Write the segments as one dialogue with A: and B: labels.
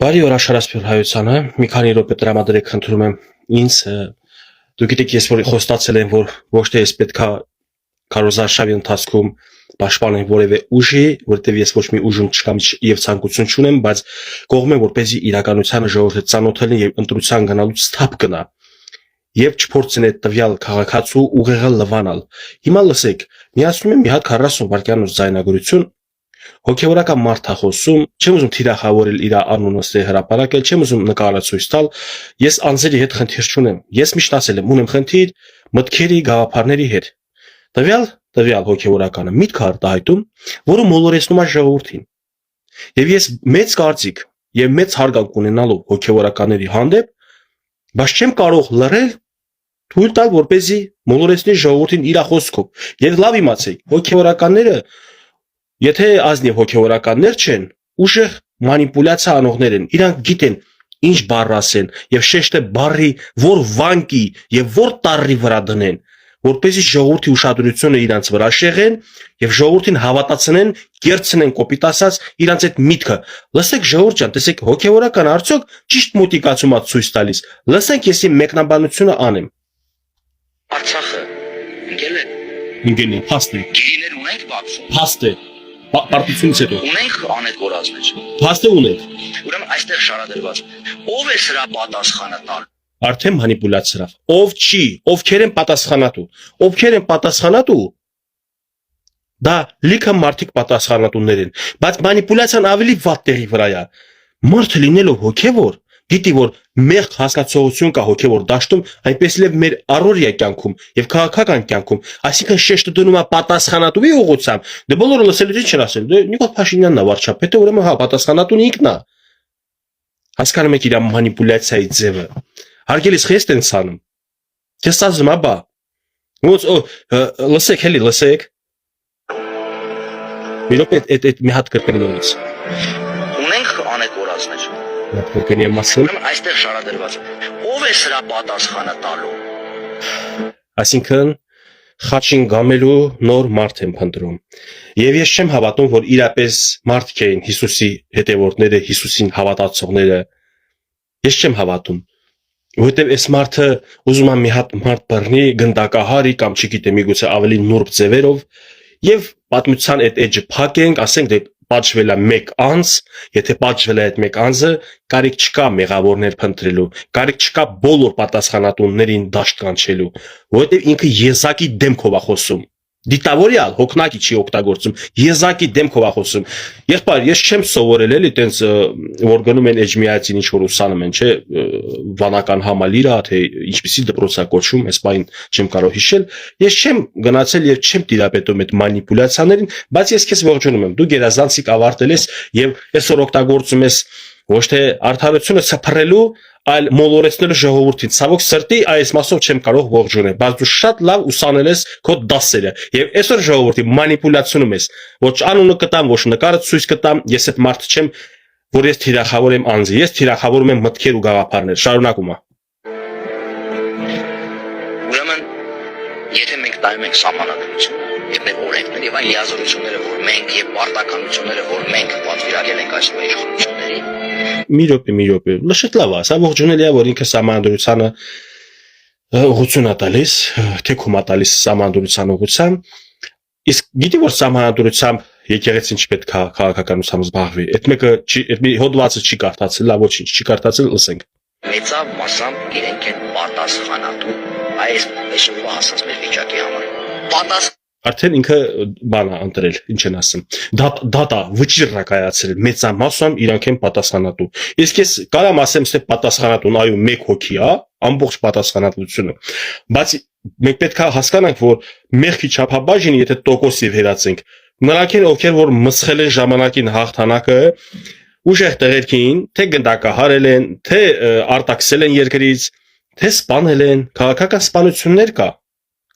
A: Բարի օր Աշխարհասփյուռ հայությանը, մի քանի րոպե տրամադրեք խնդրում եմ ինձ, դուք գիտեք ես որ խոստացել եմ որ ոչ թե ես պետքա քարոզարշավի ընթացքում պաշտպանեմ որևէ ուժի, որտեղ ես ոչ մի ուժում չկամ եւ ցանկություն չունեմ, բայց կողմ եմ որպեսզի իրականությանը ժողովուրդը ծանոթ լինի եւ ընտրության գնալուց սթափ գնա եւ չփորձեն այդ տվյալ քաղաքացու ուղեղը լվանալ։ Հիմա լսեք, միացնում եմ մի հատ 40 վայրկյանոց ձայնագրություն հոգեորական մարդ է խոսում, չեմ ուզում թիրախավորել իր անունը հրապարակել, չեմ ուզում նկարացույց տալ, ես անձերի հետ խնդիր չունեմ, ես միշտ ասել եմ, ունեմ խնդիր մտքերի, գաղափարների հետ։ Տվյալ հոգեորականը միտք արտահայտում, որը մոլորեցնում է ժողովրդին։ Եվ ես մեծ կարծիք եւ մեծ հարգանք ունենալով հոգեորականների հանդեպ, բայց չեմ կարող լռել, թույլ տալ, որպեսզի մոլորեցնի ժողովրդին իր խոսքով։ Եվ լավ իմացեք, հոգեորականները եթե ազնիվ հոգեորականներ չեն, ուժեղ մանիպուլյացիա անողներ են, իրանք գիտեն ինչ բառ ասեն եւ շեշտը բառի որ վանկի եւ որ տառի վրա դնեն, որպեսզի ժողովրդի ուշադրությունը իրանց վրա շեղեն եւ ժողովրդին հավատացնեն, կերցնեն կոպիտ ասած իրանց այդ միտքը։ Լսեք ժողովուրդ ջան, տեսեք հոգեորական արդյոք ճիշտ մոտիկացում է ցույց տալիս։ Լսենք ես իմ մեկնաբանությունը անեմ։
B: Արցախը ընկել է։
A: Ընկել է, փաստ է։
B: Գերիներ ունենք բացում։
A: Փաստ է։ Պարտությունից հետո։
B: Ունենք անետ գորազներ։
A: Փաստ է ունենք։
B: Ուրեմն այստեղ շարադրված։ Ով է սրա պատասխանը տալ։
A: Արդեն մանիպուլյացիա։ Ով չի, ովքեր են պատասխանատու։ Ովքեր են պատասխանատու։ Դա լիքը մարդիկ պատասխանատուներ են, բայց մանիպուլյացիան ավելի վատ տեղի վրա է։ Մարդը լինելով հոգևոր, գիտի որ մեղք հասկացողություն կա հոգևոր դաշտում, այնպես էլ մեր առօրյա կյանքում եւ քաղաքական կյանքում, այսինքն շեշտը դնում է պատասխանատուի ուղղությամբ։ Դե բոլորը լսել են ասել, դե Նիկոլ Փաշինյանն է վարչապետը, ուրեմն հա պատասխանատուն ինքն է։ Հասկանում եք իր մանիպուլյացիայի ձևը։ Հարգելիս խեստ են ցանում։ Ես ասում եմ, բա։ Ոնց լսեք, հելի լսեք։ Մի րոպե այդ մի հատ կրկնելուց։
B: Ունենք անետ գորազներ։
A: Կրկնի մասը։
B: Ուրեմն այստեղ շարադրված։ Ով է սրա պատասխանը տալու։
A: Այսինքն խաչին գամելու նոր մարդ եմ փնտրում։ Եվ ես չեմ հավատում, որ իրապես մարդիկ էին Հիսուսի հետևորդները, Հիսուսին հավատացողները։ Ես չեմ հավատում, որովհետև այս մարդը ուզում է մի հատ մարդ բռնի, գնդակահարի կամ չգիտեմ, միգուցե ավելի նուրբ ձևերով եւ պատմության այդ էջը փակենք, ասենք դե պատժվել է մեկ անձ, եթե պատժվել է այդ մեկ անձը, կարիք չկա մեղավորներ փնտրելու, կարիք չկա բոլոր պատասխանատուներին դաշտ կանչելու, որովհետև ինքը եզակի դեմքով է խոսում։ Դիտավորյալ հոգնակի չի օգտագործում, եզակի դեմքով է խոսում։ Եղբայր, ես չեմ սովորել էլի տենց որ գնում են էջմիածին ինչ որ ուսանում են, չէ, վանական համալիրը, թե ինչպեսի դպրոց է կոչվում, այս բան չեմ կարող հիշել։ Ես չեմ գնացել եւ չեմ տիրապետում այդ մանիպուլյացիաներին, բայց ես քեզ ողջունում եմ։ Դու գերազանցիկ ավարտել ես եւ այսօր օգտագործում ես ոչ թե արդարությունը սփռելու, այլ մոլորեցնելու ժողովրդին։ Ցավոք սրտի այս մասով չեմ կարող ողջունել, բայց դու շատ լավ ուսանել ես քո դասերը եւ այսօր ժողովրդի մանիպուլյացիոնում ես։ Ոչ անունը կտամ, ոչ նկարը ցույց կտամ, ես այդ մարդը չեմ, որ ես թիրախավորեմ անձը, ես թիրախավորում եմ մտքեր ու գաղափարներ։ Շարունակում ա։
B: Ուրեմն եթե մենք տայում ենք սահմանադրությունը եւ մեր օրենքները եւ այն լիազորությունները, որ մենք եւ պարտականությունները, որ մենք պատվիրակել ենք այս իշխանություններին։
A: Մի րոպե, լշտ լավ է, սա ողջունելի է, որ ինքը սահմանադրությանը ուղղություն է տալիս, թեքում է տալիս սահմանադրության ուղղությամբ, իսկ գիտի որ սահմանադրությամբ եկեղեցին չպետք է քաղաքականությամբ զբաղվի, այդ մեկը այդ մի հոդվածը չի կարդացել, լավ ոչինչ չի կարդացել, լսենք։
B: Մեծավ մասամբ իրենք են պատասխանատու այս այսօրվա հասած մեր վիճակի համար։
A: Արդեն ինքը բան է ընտրել, ինչ են ասում։ Դատա վճիռ կայացրել, մեծամասամբ իրանք են պատասխանատու։ Իսկ ես կարամ ասեմ, թե պատասխանատուն այո մեկ հոգի է, ամբողջ պատասխանատվությունը։ Բայց մենք պետք է հասկանանք, որ մեղքի չափաբաժինը, եթե տոկոսի վերածենք, նրանք են, ովքեր որ մսխել են ժամանակին հաղթանակը, ուժեղ տեղերքին, թե գնդակահարել են, թե արտաքսել են երկրից, թե սպանել են, քաղաքական սպանություններ կա։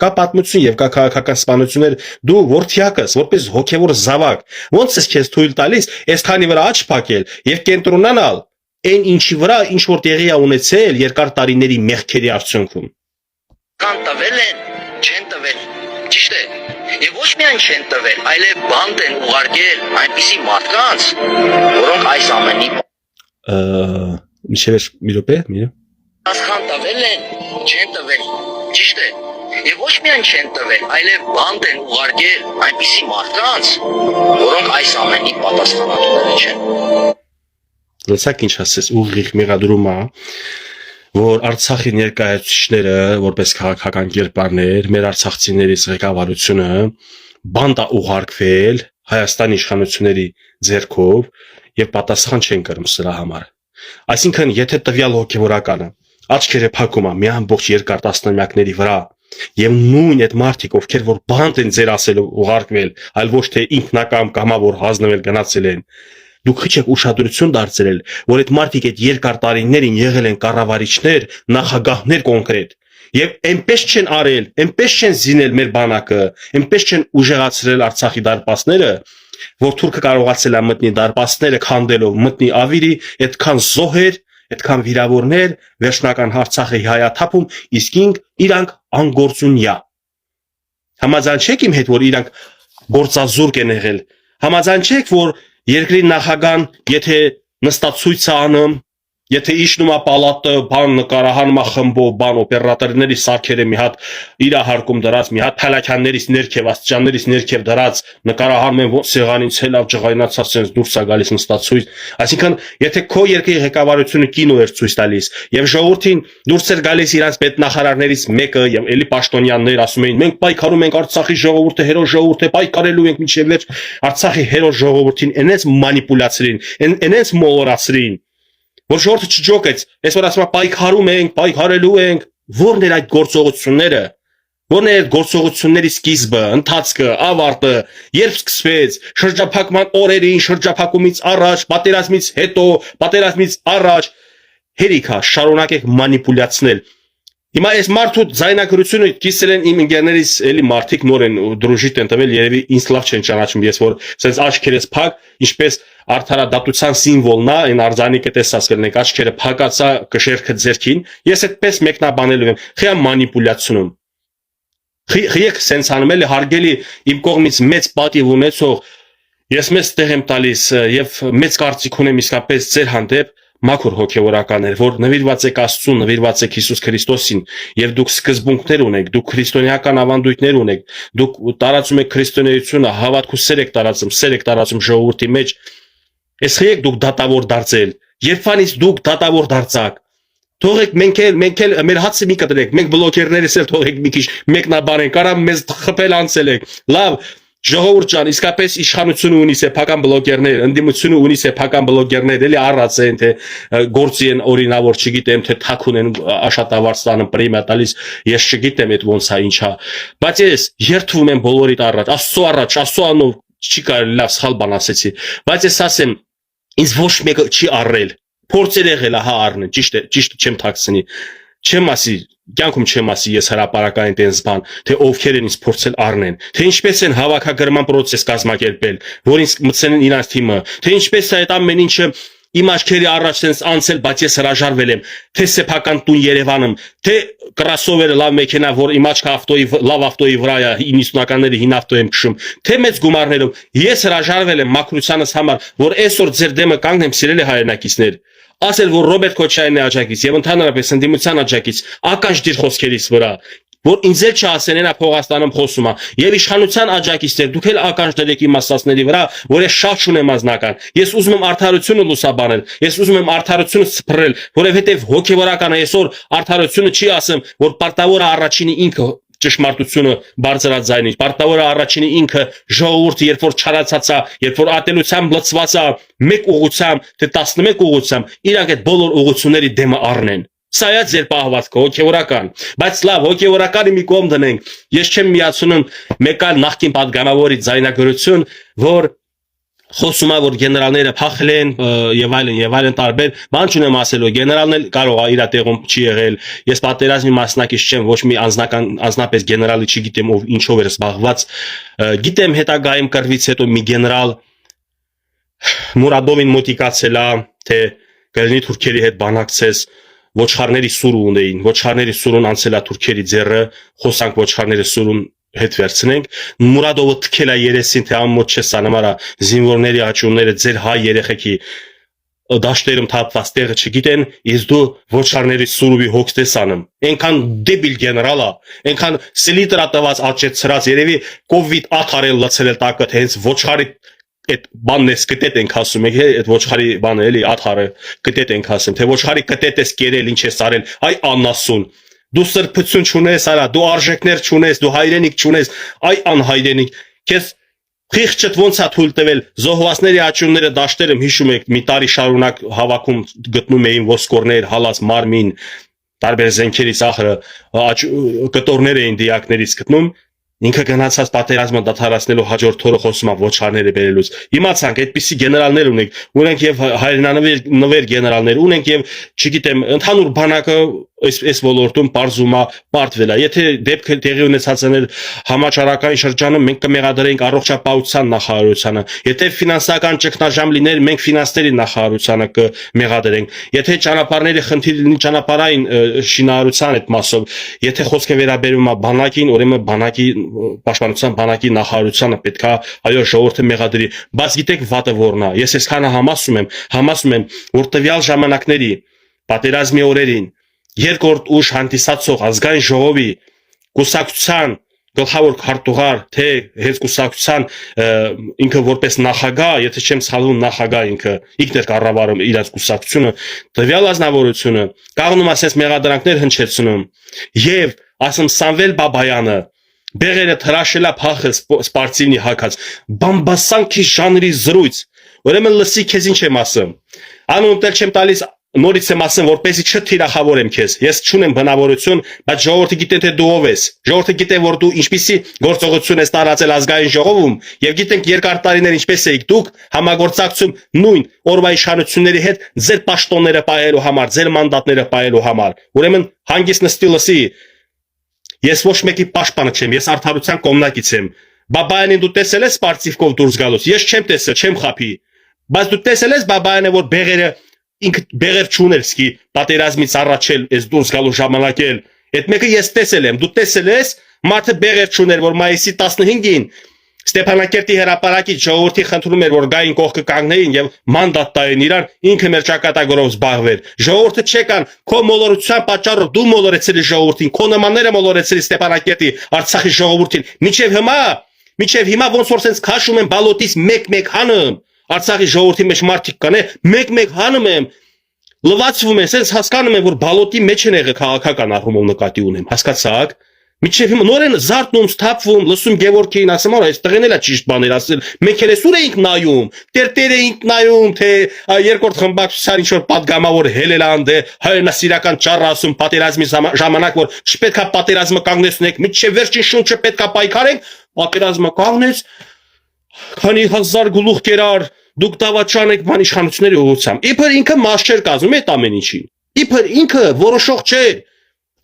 A: Կա պատմություն եւ կա քաղաքական սպանություններ, դու ворթիակս, որպես հոգեվոր զավակ, ոնց ես քեզ թույլ տալիս այս քանի վրա աչք փակել եւ կենտրոնանալ այն ինչի վրա ինչ որ տեղի է ունեցել երկար տարիների մեղքերի արդյունքում։
B: Կան տվել են, չեն տվել, ճիշտ է։ Եվ ոչ միայն չեն տվել, այլև բանտ են ուղարկել այնպիսի մարդկանց, որոնք այս ամենի
A: Միշեր մի րոպե, մի
B: Ասխան տվել են, չեն տվել, ճիշտ է։ Եվ ոչ միայն չեն տվել, այլև բանտ են ուղարկել այնպիսի մարդկանց, որոնք այս ամենի պատասխանատուները չեն։
A: Լսակ ինչ ասես ուղիղ մեղադրում է, որ Արցախի ներկայացուցիչները, որպես քաղաքական կերպարներ, մեր արցախցիներից ղեկավարությունը բանտ է ուղարկվել Հայաստանի իշխանությունների ձեռքով եւ պատասխան չեն կրում սրա համար։ Այսինքն, եթե տվյալ հոգեվորականը աչքերը փակում է մի ամբողջ երկար տասնամյակների վրա եւ նույն այդ մարդիկ, ովքեր որ բանտ են ձեր ասելով ուղարկվել, այլ ոչ թե ինքնակամ կամավոր հանձնվել գնացել են, դուք քիչ եք ուշադրություն դարձրել, որ այդ մարդիկ այդ երկար տարիներին եղել են կառավարիչներ, նախագահներ կոնկրետ եւ այնպես չեն արել, այնպես չեն զինել մեր բանակը, այնպես չեն ուժեղացրել Արցախի դարպասները, որ թուրքը կարողացել է մտնի դարպասները քանդելով, մտնի ավիրի, այդքան զոհեր, այդքան վիրավորներ, վերջնական Արցախի հայաթափում, իսկ իրանք անգործունյա։ Համաձայն չեք իմ հետ, որ իրանք գործազուրկ են եղել։ Համաձայն չեք, որ երկրի նախագահան, եթե նստածույց է անում, եթե իշնում է պալատը, բան նկարահանում է խմբով, բան օպերատորների սարքերը մի հատ իր հարկում դրած, մի հատ փալաքյաններից ներքև, աստիճաններից ներքև դրած, նկարահանում են սեղանից հելավ ջղայնացած sense դուրս է գալիս նստածույց։ Այսինքն, եթե քո երկրի ղեկավարությունը կինո էր ցույց տալիս, եւ ժողովրդին դուրս էր գալիս իրանց պետնախարարներից մեկը եւ էլի պաշտոնյաններ ասում էին, մենք պայքարում ենք Արցախի ժողովուրդը, հերոս ժողովուրդ է, պայքարելու ենք մինչեւ վերջ, Արցախի հերոս ժողովրդին այնպես մանիպուլացրին, այնպես մոլորացրին, որ ժողովուրդը չջոկեց, այսօր ասում է պայքարում ենք, պայքարելու ենք, ո՞րն էր այդ գործողությունները, ո՞րն էր այդ գործողությունների սկիզբը, ընթացքը, ավարտը, երբ սկսվեց, շրջափակման օրերին, շրջափակումից առաջ, պատերազմից հետո, պատերազմից առաջ, հերիքա, շարունակեք մանիպուլյացնել։ Հիմա այս մարդու ձայնագրությունը կիսել են իմ ընկերներից էլի մարդիկ նոր են դրուժիտ են տվել, երևի ինձ լավ չեն ճանաչում, ես որ sense աչքերս փակ, ինչպես արդարադատության սիմվոլն է, այն արձանիկը տեսած կլինեք, աչքերը փակացա, կշերքը ձերքին, ես այդպես մեկնաբանելու եմ, խիա մանիպուլյացիոնում։ Խիեք sense անում էլի հարգելի իմ կողմից մեծ պատիվ ունեցող, ես մեծ տեղ եմ տալիս եւ մեծ կարծիք ունեմ իսկապես ձեր հանդեպ մաքուր հոգեվորականներ, որ նվիրված եք Աստծուն, նվիրված եք Հիսուս Քրիստոսին, եւ դուք սկզբունքներ ունեք, դուք քրիստոնեական ավանդույթներ ունեք, դուք տարածում եք քրիստոնեությունը, հավատք ու սեր եք տարածում ժողովրդի մեջ։ Այս եք դուք դատավոր դարձել, երբանից դուք դատավոր դարձաք։ Թողեք մենք էլ մեր հացը մի կտրեք, մենք բլոգերներս էլ թողեք մի քիչ մեկնաբանենք, կարա մեզ խփել անցել եք։ Լավ, ժողովուրդ ջան, իսկապես իշխանությունը ունի սեփական բլոգերներ, ընդդիմությունը ունի սեփական բլոգերներ, էլի առած են, թե գործի են օրինավոր, չգիտեմ, թե թաքուն են աշատավարձ տանը պրեմիա տալիս, ես չգիտեմ այդ ոնց է, ինչ է, բայց ես երդվում եմ բոլորիդ առաջ, Աստծո անով չի կարելի լավ սխալ բան ասեցի, բայց ես ասեմ, ինձ ոչ մեկը չի առել, փորձեր եղել է, հա առնեն, ճիշտ չեմ թաքցնի, չեմ ասի, կյանքում չեմ ասի ես հրապարակային տենց բան, թե ովքեր են ինձ փորձել առնեն, թե ինչպես են հավաքագրման process կազմակերպել, որ ինձ մտցնեն իրանց թիմը, թե ինչպես է այդ ամեն ինչը իմ աչքերի առաջ sense անցել, բայց ես հրաժարվել եմ, թե սեփական տուն Երևանում, թե կրասովերը լավ մեքենա, որ իմ աչքը լավ ավտոյի վրա է, 90-ականների հին ավտո եմ քշում, թե մեծ գումարներով, ես հրաժարվել եմ մաքրությանս համար, որ այսօր ձեր դեմը կանգնեմ, սիրելի հայրենակիցներ, ասել, որ Ռոբերտ Քոչարյանն է աջակից եւ ընդհանրապես ընդդիմության աջակից, ականջ դիր խոսքերից վրա, որ ինձ էլ չասեն նա Փողաստանում խոսում է եւ իշխանության աջակիցներ դուք էլ ականջ դրեք իմ ասածների վրա, որ ես շատ չունեմ ազնական, ես ուզում եմ արդարությունը լուսաբանել, ես ուզում եմ արդարությունը սփռել, որովհետեւ հոգեվորականը այսօր արդարությունը չի ասում, որ պարտավորը առաջինի ինքը ճշմարտությունը բարձրաձայնի, պարտավորը առաջինի ինքը ժողովուրդը երբ որ չարացած է, երբ որ ատելությամբ լցված է, մեկ ուղղությամբ, թե 11 ուղղությամբ, իրանք այդ բոլոր ուղղությունների դեմը առնեն։ Սա է ձեր պահվածքը հոգեվորական, բայց լավ հոգեվորականը մի կողմ դնենք, ես չեմ միացնում մեկ այլ նախկին պատգամավորի ձայնագրություն, որ խոսում է որ գեներալները փախել են եւ այլն տարբեր բան չունեմ ասելու գեներալն էլ կարող է իր տեղում չի եղել ես պատերազմի մասնակից չեմ ոչ մի անձնապես գեներալի չգիտեմ ով ինչով էր զբաղված գիտեմ հետագայում կռվից հետո մի գեներալ Մուրադովին մոտիկացել է թե կլինի թուրքերի հետ բանակցես ոչխարների սուր ունեին ոչխարների սուրուն անցել է թուրքերի ձեռը խոսանք ոչխարների սուրուն հետ վերցնենք Մուրադովը թքել է երեսին թե ամոթ չես անամարա զինվորների աճումները ձեր հայ երեխեքի դաշտերում թափված տեղը չգիտեն, իսկ դու ոչխարների սուրուբի հոգս ես անում։ Այնքան դեբիլ գեներալ է, այնքան սիլիտրա տված աճեցրած, երևի կովիդ աթարել լցրել տակը, թե հենց ոչխարի այդ բանն էս կտետ ենք ասում, այդ ոչխարի բանը էլի աթարը կտետ ենք ասում, թե ոչխարի կտետ ես կերել, ինչ ես արել, այ անասուն։ Դու սրբություն չունես, արա, դու արժեքներ չունես, դու հայրենիք չունես, այ անհայրենիք։ Քեզ խիղճդ ոնց է թույլ տվել զոհվածների աճյունները դաշտերում հիշում եք մի տարի շարունակ հավաքում գտնում էին ոսկորներ, հալած մարմին, տարբեր զենքերից ախրը կտորներ էին դիակներից գտնում։ Ինքը գնացած պատերազմը դադարեցնելու հաջորդ օրը խոսում է ոչխարները բերելուց։ Իմացանք, այդպիսի գեներալներ ունենք եւ հայրենանվեր գեներալներ ունենք եւ չգիտեմ, ընդհանուր բանակը այս ոլորտում բարձում է պարտվել է։ Եթե դեպքը տեղի ունեցածներ համաճարակային շրջանում մենք կմեղադրենք առողջապահության նախարարությանը, եթե ֆինանսական ճգնաժամ լիներ, մենք ֆինանսների նախարարությանը կմեղադրենք, եթե ճանապարհների խնդիր լինի ճանապարհային շինարարության այդ մասով, եթե խոսքը վերաբերում է բանակին, ուրեմն բանակի պաշտպանության բանակի նախարարությանը պետքա այո ժողովուրդը մեղադրի, բայց գիտեք վատը որն է, ես այսքանը համասում եմ, որ տվյալ ժամանակների պատերազմի օրերին երկրորդ ուժ հանդիսացող ազգային ժողովի կուսակցության գլխավոր քարտուղար, թե հենց կուսակցության ինքը որպես նախագահ, եթե չեմ սխալվում նախագահ ինքը ինքն էր կառավարում իր կուսակցությունը, տվյալ ազնվորությունը կաղնում ասես մեղադրանքներ հնչեցնում եւ ասում Սամվել Բաբայանը բեղերը թրաշելա փախը սպարտիվնի հակած բամբասանքի ժանրի զրույց ուրեմն լսի քեզ ինչ եմ ասում անուն տել չեմ տալիս նորից եմ ասում որպեսի չթիրախավորեմ քեզ ես չունեմ բնավորություն բայց ժողովուրդը գիտեն թե դու ով ես ժողովուրդը գիտեն որ դու ինչպիսի գործողություն ես տարածել ազգային ժողովում եւ գիտենք երկար տարիներ ինչպես էիք դուք համագործակցում նույն օրվա իշխանությունների հետ ձեր պաշտոնները պահելու համար ձեր մանդատները պահելու համար ուրեմն հանգիստ նստի լսի Ես ոչ մեկի պաշտպանը չեմ, ես արդարության կողմնակից եմ։ Բաբայանին դու տեսել ես սպարտիվկով դուրս գալուց։ Ես չեմ տեսել, չեմ խափի։ Բայց դու տեսել ես Բաբայանը, որ բեղերը ինքը բեղեր չուներ սկի, պատերազմից առաջել, այս դուրս գալու ժամանակ էլ։ Այդ մեկը ես տեսել եմ, դու տեսել ես, մարդը բեղեր չուներ, որ մայիսի 15-ին Ստեփանակերտի հրապարակից ժողովրդի խնդրում էր որ գային կողքը կանգնեին եւ մանդատ տային իրար ինքը մեր ճակատագրով զբաղվեր ժողովուրդը չեկան քո մոլորության պատճառով դու մոլորեցրի ժողովրդին քո նմանները մոլորեցրի Ստեփանակերտի Արցախի ժողովրդին միջև հիմա ոնց որ sense քաշում են բալոտից մեկ հանում Արցախի ժողովրդի մեջ մարդիկ կան մեկ հանում եմ լվացվում են sense հասկանում են որ բալոտի մեջ են եղել քաղաքական առումով նկատի ունեմ հասկացաք Միջև հիմա նորեն զարթնում, սթափվում, լսում Գևորգին ասում, այս տղեն էլա ճիշտ բաներ ասել։ Մենք էլ էսուր էինք նայում, տերտեր էինք նայում, թե երկրորդ խմբակցության ինչ որ падգամավոր հելել անդե, հայրենասիրական ճառ ասում պատերազմի ժամանակ, որ չպետքա պատերազմը կանգնեցնենք, միջև վերջին շունչը պետքա պայքարենք, պատերազմը կանգնեց, քանի հազար գլուխ կերար, դուք դավաճան եք բան իշխանությունների ուղղությամբ։ Իբր ինքը մաս չէր կազմում այդ ամեն ինչին։ Իբր ինքը որոշող չէր։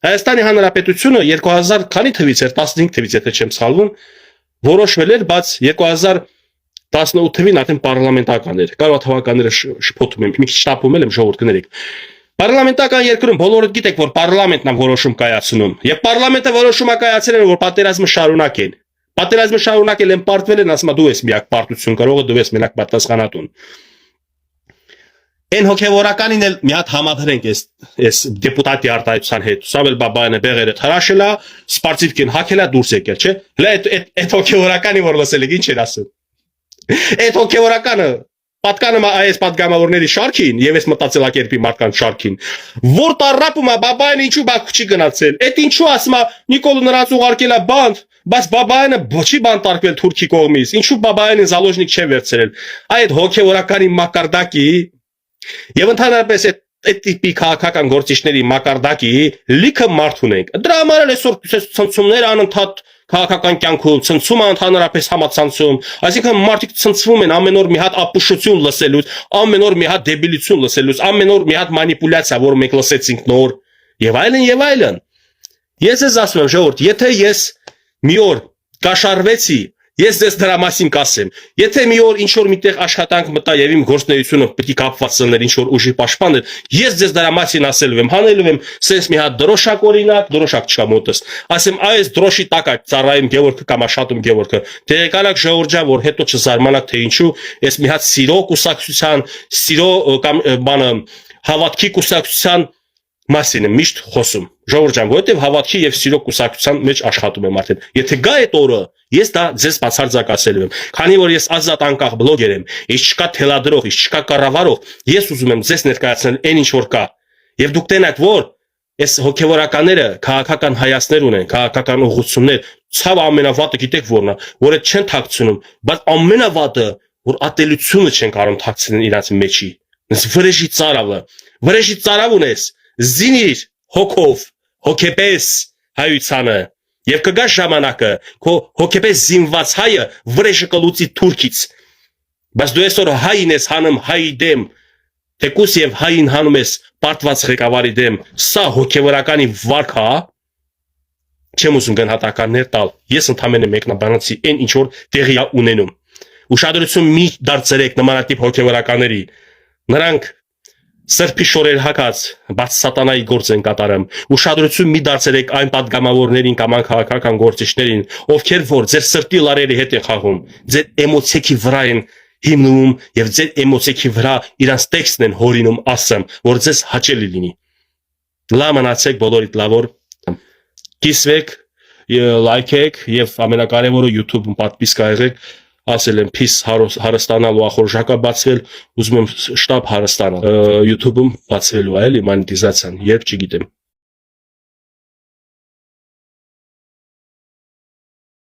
A: Հայաստանի Հանրապետությունը 2000 քանի թվից էր 15 թվից եթե չեմ սխալվում որոշվել էր բայց 2018 թվին արդեն պարլամենտական էր կարող թվականները շփոթում եմ մի քիչ շտապում եմ ժողովուրդ կներեք պարլամենտական երկրում բոլորը գիտեք որ պարլամենտն է որոշում կայացնում եւ պարլամենտը որոշում է կայացրել որ պատերազմը շարունակեն պատերազմը շարունակել են պարտվել են ասում դու ես միակ պարտություն կարողը դու ես մենակ պատասխանատուն Այն հոգևորականին էլ մի հատ համադրենք այս դեպուտատի արտահայտության հետ։ Սամվել Բաբայանը բեղերը թրաշել է, սպարտիվկին հակել է դուրս եկել, չէ՞։ Հələ այդ հոգևորականի որ լսել եք ինչ էր ասում։ Այդ հոգևորականը պատկանում է այս падգամավորների շարքին եւ այս մտածելակերպի մարդկանց շարքին։ Որ տարապում է Բաբայանը ինչու Բաքու չի գնացել։ Այդ ինչու ասում է Նիկոլը նրանց ուղարկել է բանդ, բայց Բաբայանը չի բանտարկվել Թուրքի կողմից։ Ինչու Բաբայանը զալոժնիկ չէ վերցրել։ Այդ հոգևորականի մակարդակի Եվ ընդհանրապես այդ տիպի քաղաքական գործիչների մակարդակի լիքը մարդ ունենք։ Դրա համար էլ այսօր ցնցումներ անընդհատ քաղաքական կյանքում, ցնցումը ընդհանրապես համացանցում, այսինքն մարդիկ ցնցվում են ամեն օր մի հատ ապուշություն լսելուց, ամեն օր մի հատ դեբիլություն լսելուց, ամեն օր մի հատ մանիպուլյացիա, որ մենք լսեցինք նոր, եւ այլն։ Ես ասում եմ ժողովուրդ, եթե ես մի օր կաշառվեցի Ես ձեզ դրա մասին կասեմ։ Եթե մի օր ինչ որ միտեղ աշխատանք մտա եւ իմ գործնեությունը պետք է կապված լիներ ինչ որ ուժի պաշտպանել, ես ձեզ դրա մասին ասելու եմ, հանելու եմ sense մի հատ դրոշակ օրինակ, դրոշակ չկա մոտս։ Ասեմ, այս դրոշի տակ այդ ծառայեմ Գևորգը կամ աշխատում Գևորգը։ Տեղեկանակ ժողովրդյան, որ հետո չզարմանաք թե ինչու, ես մի հատ սիրո կուսակցության, սիրո կամ բանը հավատքի կուսակցության մասին եմ միշտ խոսում։ Ժողովրդյան, որովհետև հավատքի եւ սիրո կուսակցության մեջ աշխատում եմ արդեն։ Եթե գա այդ օրը, ես դա ձեզ բացարձակ ասելու եմ։ Քանի որ ես ազատ անկախ բլոգեր եմ, ես չկա թելադրող, ես չկա կառավարող, ես ուզում եմ ձեզ ներկայացնել այն ինչ որ կա։ Եվ դուք տենաք, որ այս հոգեվորականները քաղաքական հայացքներ ունեն, քաղաքական ուղղություններ, ցավ ամենավատը գիտեք որն է, որ այդ չեն թաքցնում, բայց ամենավատը, որ ատելությունը չեն կարող թաքցնել իրաց մեջի։ Վրեժի ծարավ ունես, զինիր հոգով, հոգեպես հայությանը, եւ կգա ժամանակը, քո հոգեպես զինված հայը վրեժը կլուծի թուրքից, բայց դու այսօր հային ես հանում հայի դեմ, թեկուս եւ հային հանում ես պարտված ղեկավարի դեմ, սա հոգեվորականի վարք է, չեմ ուզում գնահատականներ տալ, ես ընդամենը մեկնաբանեցի այն ինչ որ տեղի է ունենում, ուշադրություն մի դարձրեք նմանատիպ հոգեվորականների, նրանք Սրբի շորեր հակած, բաց սատանայի գործ են կատարում, ուշադրություն մի դարձրեք այն պատգամավորներին կամ քաղաքական գործիչներին, ովքեր որ ձեր սրտի լարերի հետ են խաղում, ձեր էմոցիայի վրա են հիմնում եւ ձեր էմոցիայի վրա իրանց տեքստն են հորինում ասեմ, որ ձեզ հաճելի լինի։ Լավ մնացեք բոլորիդ լավոր, կիսվեք, լայքեք եւ ամենակարևորը YouTube-ում պատվիսկ եղեք, ասել եմ փիս հարստանալ ու ախորժակա բացվել, ուզում եմ շտապ հարստանալ YouTube-ում բացվելու է էլի մոնետիզացիան, երբ չգիտեմ։